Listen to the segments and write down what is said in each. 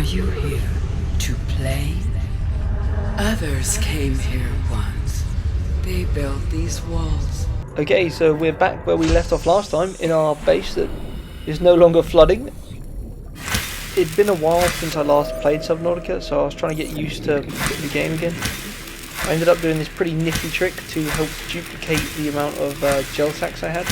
you here to play? Others came here once. They built these walls. Okay, so we're back where we left off last time, in our base that is no longer flooding. It'd been a while since I last played Subnautica, so I was trying to get used to the game again. I ended up doing this pretty nifty trick to help duplicate the amount of gel sacks I had.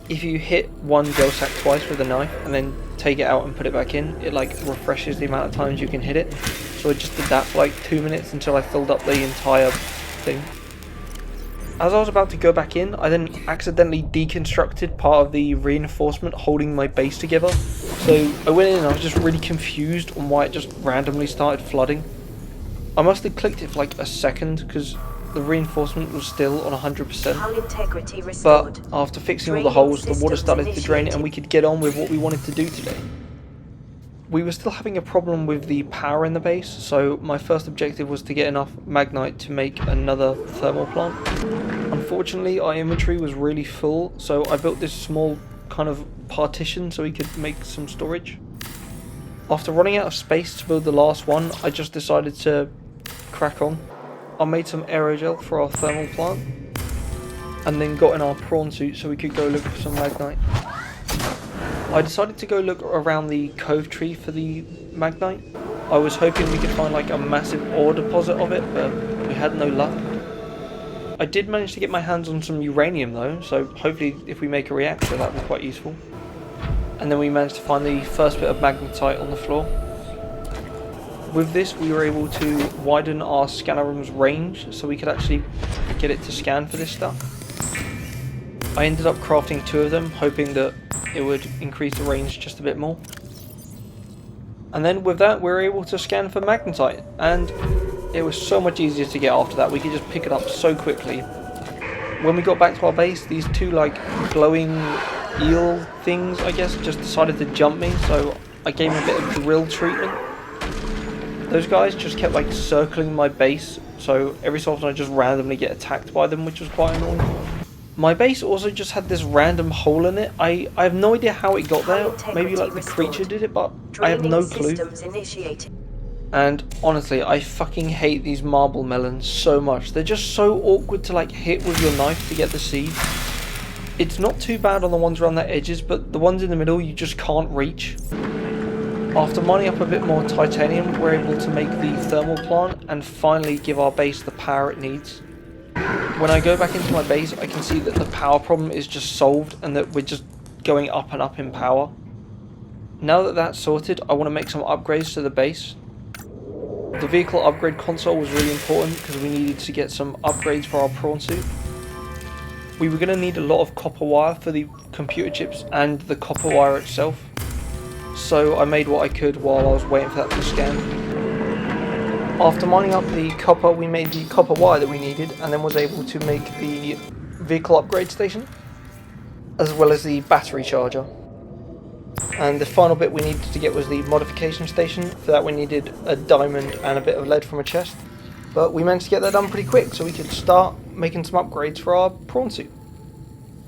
If you hit one gel sack twice with a knife and then take it out and put it back in, it like refreshes the amount of times you can hit it. So I just did that for like 2 minutes until I filled up the entire thing. As I was about to go back in, I then accidentally deconstructed part of the reinforcement holding my base together. So I went in and I was just really confused on why it just randomly started flooding. I must have clicked it for like a second because the reinforcement was still on 100%. But after fixing all the holes, the water started to drain and we could get on with what we wanted to do today. We were still having a problem with the power in the base, so my first objective was to get enough magnite to make another thermal plant. Unfortunately, our inventory was really full, so I built this small kind of partition so we could make some storage. After running out of space to build the last one, I just decided to crack on. I made some aerogel for our thermal plant, and then got in our prawn suit so we could go look for some magnite. I decided to go look around the cove tree for the magnite. I was hoping we could find like a massive ore deposit of it, but we had no luck. I did manage to get my hands on some uranium though, so hopefully if we make a reactor that will be quite useful. And then we managed to find the first bit of magnetite on the floor. With this we were able to widen our scanner room's range so we could actually get it to scan for this stuff. I ended up crafting 2 of them, hoping that it would increase the range just a bit more. And then with that we were able to scan for magnetite, and it was so much easier to get after that. We could just pick it up so quickly. When we got back to our base, these 2 like glowing eel things I guess just decided to jump me, so I gave them a bit of drill treatment. Those guys just kept like circling my base, so every so often I just randomly get attacked by them, which was quite annoying. My base also just had this random hole in it. I have no idea how it got there. Maybe like the creature did it, but I have no clue. And honestly, I fucking hate these marble melons so much. They're just so awkward to like hit with your knife to get the seed. It's not too bad on the ones around the edges, but the ones in the middle you just can't reach. After mining up a bit more titanium, we're able to make the thermal plant and finally give our base the power it needs. When I go back into my base, I can see that the power problem is just solved and that we're just going up and up in power. Now that that's sorted, I want to make some upgrades to the base. The vehicle upgrade console was really important because we needed to get some upgrades for our prawn suit. We were going to need a lot of copper wire for the computer chips and the copper wire itself. So I made what I could while I was waiting for that to scan. After mining up the copper, we made the copper wire that we needed and then was able to make the vehicle upgrade station, as well as the battery charger. And the final bit we needed to get was the modification station. For that we needed a diamond and a bit of lead from a chest. But we managed to get that done pretty quick so we could start making some upgrades for our prawn suit.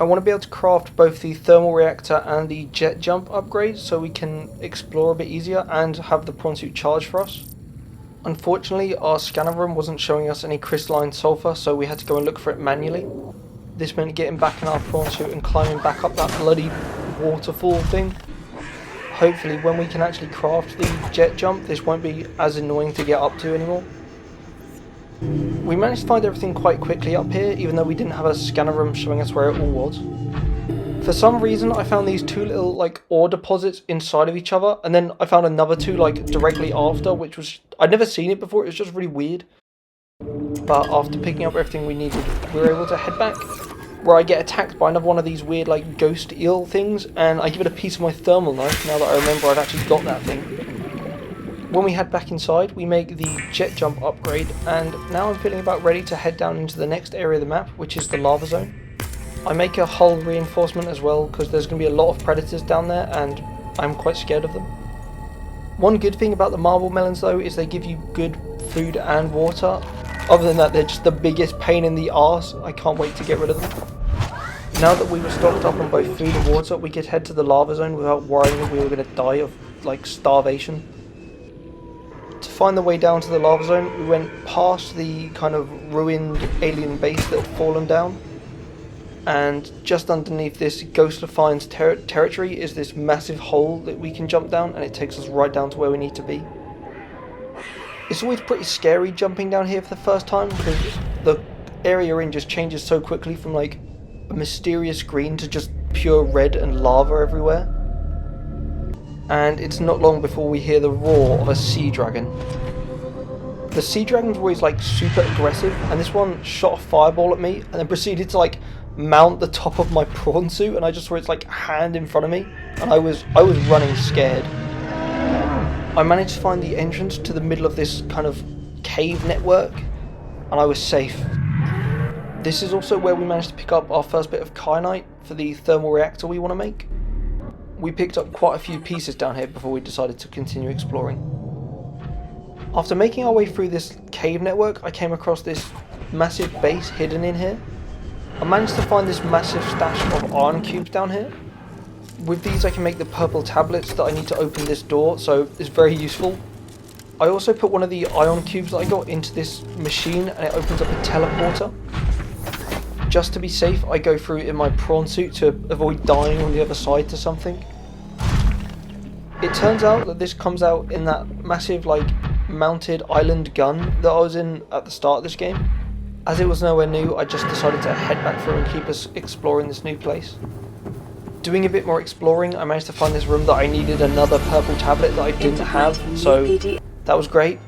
I want to be able to craft both the thermal reactor and the jet jump upgrades so we can explore a bit easier and have the prawn suit charge for us. Unfortunately, our scanner room wasn't showing us any crystalline sulfur, so we had to go and look for it manually. This meant getting back in our prawn suit and climbing back up that bloody waterfall thing. Hopefully when we can actually craft the jet jump, this won't be as annoying to get up to anymore. We managed to find everything quite quickly up here, even though we didn't have a scanner room showing us where it all was. For some reason I found these 2 little like ore deposits inside of each other, and then I found another 2 like directly after, which was, I'd never seen it before, it was just really weird. But after picking up everything we needed, we were able to head back, where I get attacked by another one of these weird like ghost eel things, and I give it a piece of my thermal knife now that I remember I'd actually got that thing. When we head back inside, we make the jet jump upgrade, and now I'm feeling about ready to head down into the next area of the map, which is the lava zone. I make a hull reinforcement as well because there's going to be a lot of predators down there and I'm quite scared of them. One good thing about the marble melons though is they give you good food and water. Other than that, they're just the biggest pain in the arse. I can't wait to get rid of them. Now that we were stocked up on both food and water, we could head to the lava zone without worrying that we were going to die of like starvation. To find the way down to the lava zone, we went past the kind of ruined alien base that had fallen down. And just underneath this Ghost of Fine's territory is this massive hole that we can jump down, and it takes us right down to where we need to be. It's always pretty scary jumping down here for the first time, because the area you're in just changes so quickly from like a mysterious green to just pure red and lava everywhere. And it's not long before we hear the roar of a sea dragon. The sea dragons were always like super aggressive, and this one shot a fireball at me and then proceeded to like mount the top of my prawn suit, and I just saw its like hand in front of me, and I was running scared. I managed to find the entrance to the middle of this kind of cave network, and I was safe. This is also where we managed to pick up our first bit of kyanite for the thermal reactor we want to make. We picked up quite a few pieces down here before we decided to continue exploring. After making our way through this cave network, I came across this massive base hidden in here. I managed to find this massive stash of iron cubes down here. With these I can make the purple tablets that I need to open this door, so it's very useful. I also put one of the ion cubes that I got into this machine, and it opens up a teleporter. Just to be safe, I go through in my prawn suit to avoid dying on the other side to something. It turns out that this comes out in that massive like mounted island gun that I was in at the start of this game. As it was nowhere new, I just decided to head back through and keep us exploring this new place. Doing a bit more exploring, I managed to find this room that I needed another purple tablet that I didn't have, so that was great.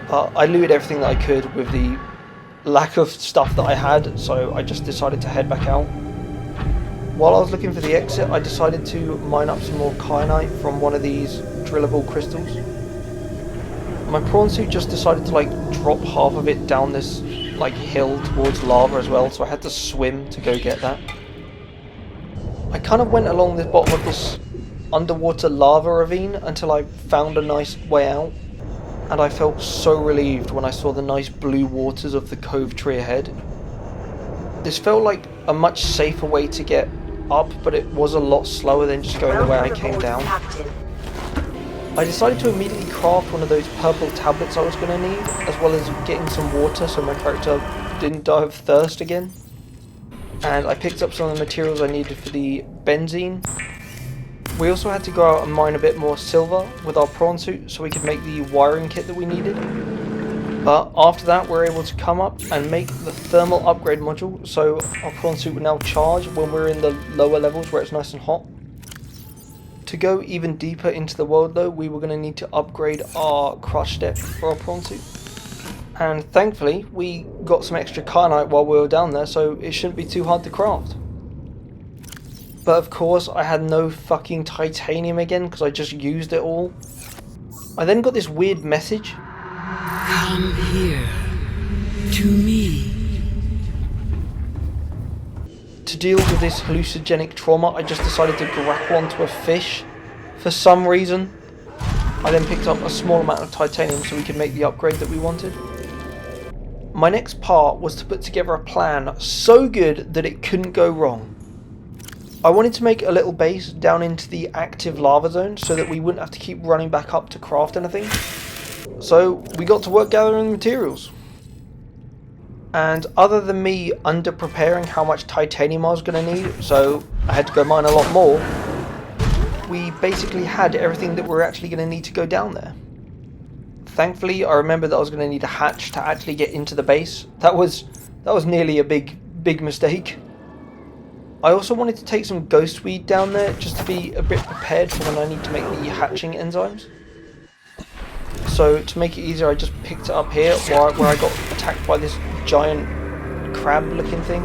But I looted everything that I could with the lack of stuff that I had, so I just decided to head back out. While I was looking for the exit, I decided to mine up some more kyanite from one of these drillable crystals. My prawn suit just decided to like drop half of it down this like hill towards lava as well, so I had to swim to go get that. I kind of went along the bottom of this underwater lava ravine until I found a nice way out, and I felt so relieved when I saw the nice blue waters of the cove tree ahead. This felt like a much safer way to get up, but it was a lot slower than just going the way I came down. I decided to immediately craft one of those purple tablets I was going to need, as well as getting some water so my character didn't die of thirst again. And I picked up some of the materials I needed for the benzene. We also had to go out and mine a bit more silver with our prawn suit so we could make the wiring kit that we needed. But after that we were able to come up and make the thermal upgrade module, so our prawn suit would now charge when we're in the lower levels where it's nice and hot. To go even deeper into the world though, we were going to need to upgrade our crush step for our prawn suit. And thankfully we got some extra kyanite while we were down there, so it shouldn't be too hard to craft. But of course I had no fucking titanium again because I just used it all. I then got this weird message. Come here, to me. To deal with this hallucinogenic trauma, I just decided to grapple onto a fish for some reason. I then picked up a small amount of titanium so we could make the upgrade that we wanted. My next part was to put together a plan so good that it couldn't go wrong. I wanted to make a little base down into the active lava zone so that we wouldn't have to keep running back up to craft anything. So we got to work gathering materials. And other than me under-preparing how much titanium I was going to need, so I had to go mine a lot more, we basically had everything that we're actually going to need to go down there. Thankfully, I remembered that I was going to need a hatch to actually get into the base. That was nearly a big mistake. I also wanted to take some ghost weed down there just to be a bit prepared for when I need to make the hatching enzymes. So to make it easier, I just picked it up here where I got attacked by this giant crab looking thing.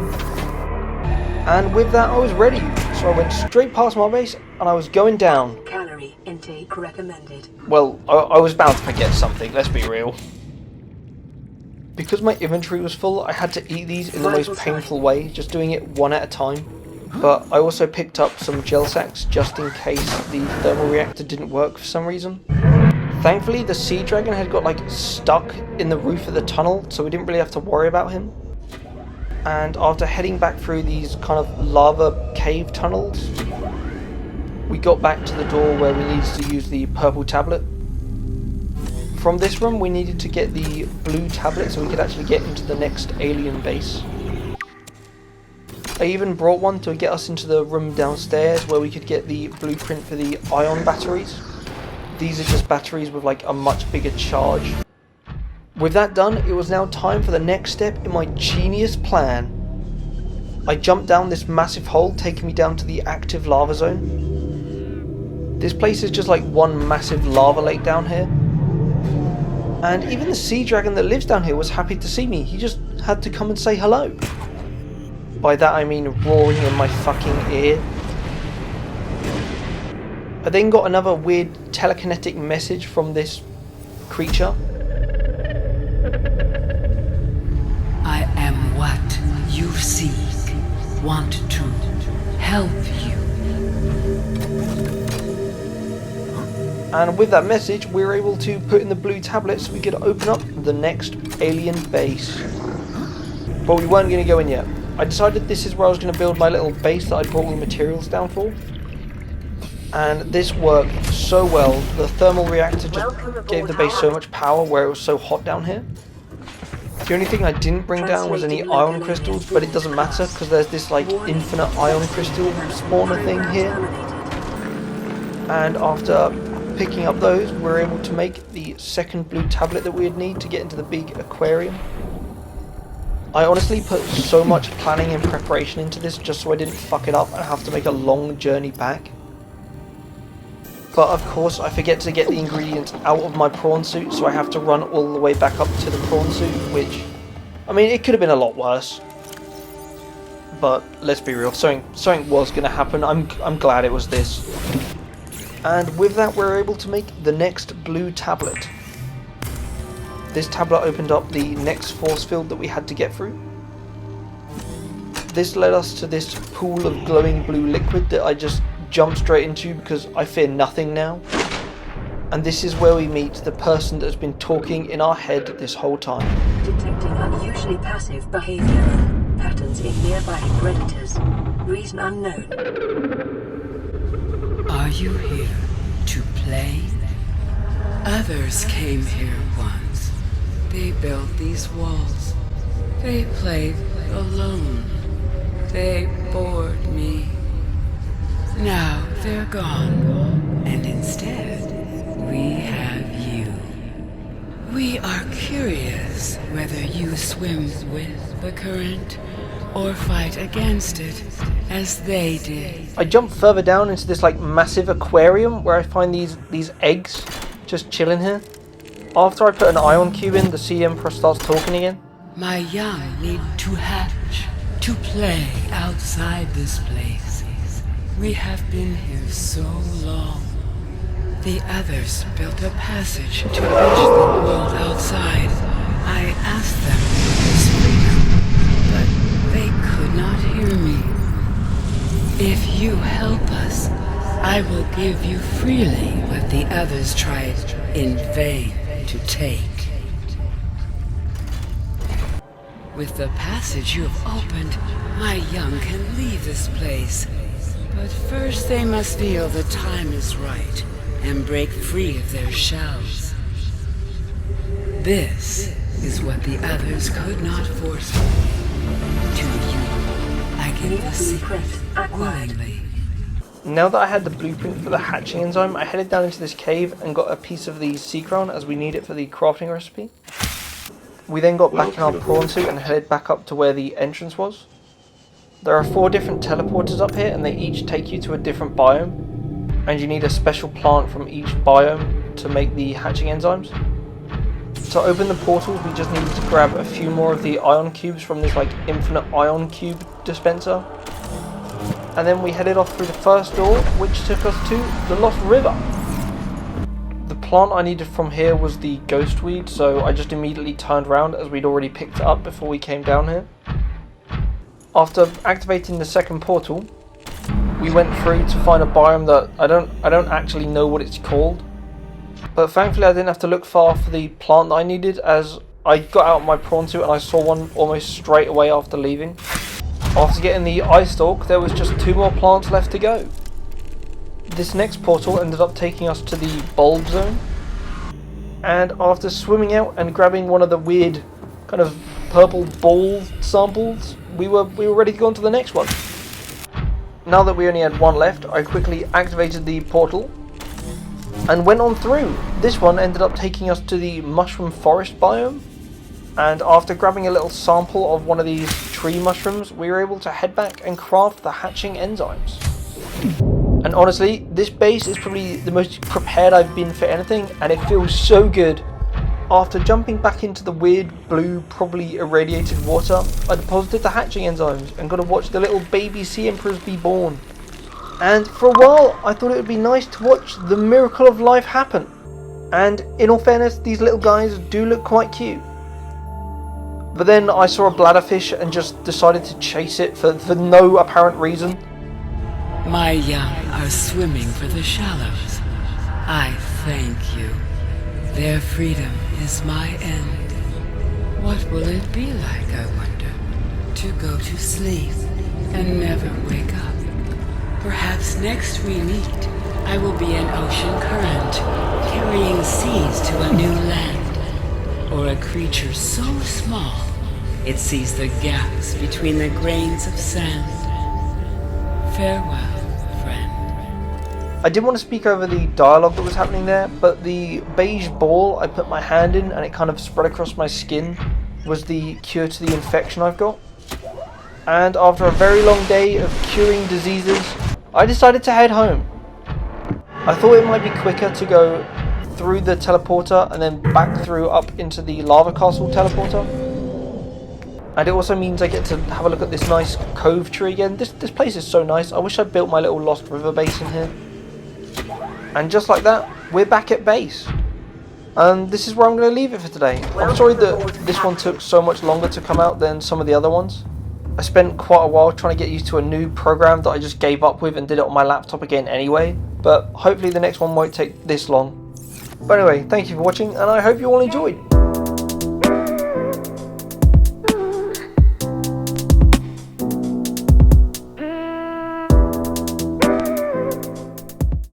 And with that I was ready, so I went straight past my base and I was going down. Calorie intake recommended. Well, I was bound to forget something, let's be real. Because my inventory was full, I had to eat these in the most painful way, just doing it one at a time. But I also picked up some gel sacks just in case the thermal reactor didn't work for some reason. Thankfully the sea dragon had got like stuck in the roof of the tunnel, so we didn't really have to worry about him. And after heading back through these kind of lava cave tunnels, we got back to the door where we needed to use the purple tablet. From this room we needed to get the blue tablet so we could actually get into the next alien base. I even brought one to get us into the room downstairs where we could get the blueprint for the ion batteries. These are just batteries with like a much bigger charge. With that done, it was now time for the next step in my genius plan. I jumped down this massive hole, taking me down to the active lava zone. This place is just like one massive lava lake down here. And even the sea dragon that lives down here was happy to see me. He just had to come and say hello. By that I mean roaring in my fucking ear. I then got another weird telekinetic message from this creature. I am what you seek. Want to help you. And with that message we were able to put in the blue tablet so we could open up the next alien base. But we weren't going to go in yet. I decided this is where I was going to build my little base that I brought all the materials down for. And this worked so well. The thermal reactor just gave the base so much power where it was so hot down here. The only thing I didn't bring down was any ion crystals, but it doesn't matter because there's this like infinite ion crystal spawner thing here. And after picking up those, we were able to make the second blue tablet that we'd need to get into the big aquarium. I honestly put so much planning and preparation into this just so I didn't fuck it up and have to make a long journey back. But of course I forget to get the ingredients out of my prawn suit, so I have to run all the way back up to the prawn suit, which, I mean, it could have been a lot worse. But let's be real, something was going to happen. I'm glad it was this. And with that we were able to make the next blue tablet. This tablet opened up the next force field that we had to get through. This led us to this pool of glowing blue liquid that I just jumped straight into because I fear nothing now. And this is where we meet the person that has been talking in our head this whole time. Detecting unusually passive behavior. Patterns in nearby predators. Reason unknown. Are you here to play? Others came here once. They built these walls. They played alone. They bored me. Now they're gone, and instead we have you. We are curious whether you swim with the current or fight against it as they did. I jumped further down into this like massive aquarium where I find these eggs just chilling here. After I put an ion cube in, the sea emperor starts talking again. My young need to hatch, to play outside this place. We have been here so long. The others built a passage to reach the world outside. I asked them for this freedom, but they could not hear me. If you help us, I will give you freely what the others tried in vain to take. With the passage you have opened, my young can leave this place. But first they must feel the time is right and break free of their shells. This is what the others could not force to you. I give the secret willingly. Now that I had the blueprint for the hatching enzyme, I headed down into this cave and got a piece of the sea crown as we need it for the crafting recipe. We then got back in our prawn suit and headed back up to where the entrance was. There are 4 different teleporters up here and they each take you to a different biome. And you need a special plant from each biome to make the hatching enzymes. To open the portals we just needed to grab a few more of the ion cubes from this like infinite ion cube dispenser. And then we headed off through the first door, which took us to the Lost River. The plant I needed from here was the ghost weed, so I just immediately turned around as we'd already picked it up before we came down here. After activating the second portal, we went through to find a biome that I don't actually know what it's called. But thankfully I didn't have to look far for the plant that I needed, as I got out my prawn suit and I saw one almost straight away after leaving. After getting the eye stalk, there was just 2 more plants left to go. This next portal ended up taking us to the bulb zone. And after swimming out and grabbing one of the weird kind of purple ball samples, we were ready to go on to the next one. Now that we only had one left, I quickly activated the portal and went on through. This one ended up taking us to the mushroom forest biome, and after grabbing a little sample of one of these tree mushrooms, we were able to head back and craft the hatching enzymes. And honestly, this base is probably the most prepared I've been for anything, and it feels so good. After jumping back into the weird blue, probably irradiated water, I deposited the hatching enzymes and got to watch the little baby sea emperors be born. And for a while, I thought it would be nice to watch the miracle of life happen. And in all fairness, these little guys do look quite cute. But then I saw a bladderfish and just decided to chase it for no apparent reason. My young are swimming for the shallows. I thank you. Their freedom is my end. What will it be like, I wonder, to go to sleep and never wake up? Perhaps next we meet, I will be an ocean current, carrying seas to a new land, or a creature so small it sees the gaps between the grains of sand. Farewell, friend. I did want to speak over the dialogue that was happening there, but the beige ball I put my hand in and it kind of spread across my skin was the cure to the infection I've got. And after a very long day of curing diseases, I decided to head home. I thought it might be quicker to go through the teleporter and then back through up into the lava castle teleporter. And it also means I get to have a look at this nice cove tree again. This place is so nice. I wish I built my little Lost River base in here. And just like that, we're back at base. And this is where I'm going to leave it for today. I'm sorry that this one took so much longer to come out than some of the other ones. I spent quite a while trying to get used to a new program that I just gave up with and did it on my laptop again anyway. But hopefully the next one won't take this long. But anyway, thank you for watching and I hope you all enjoyed.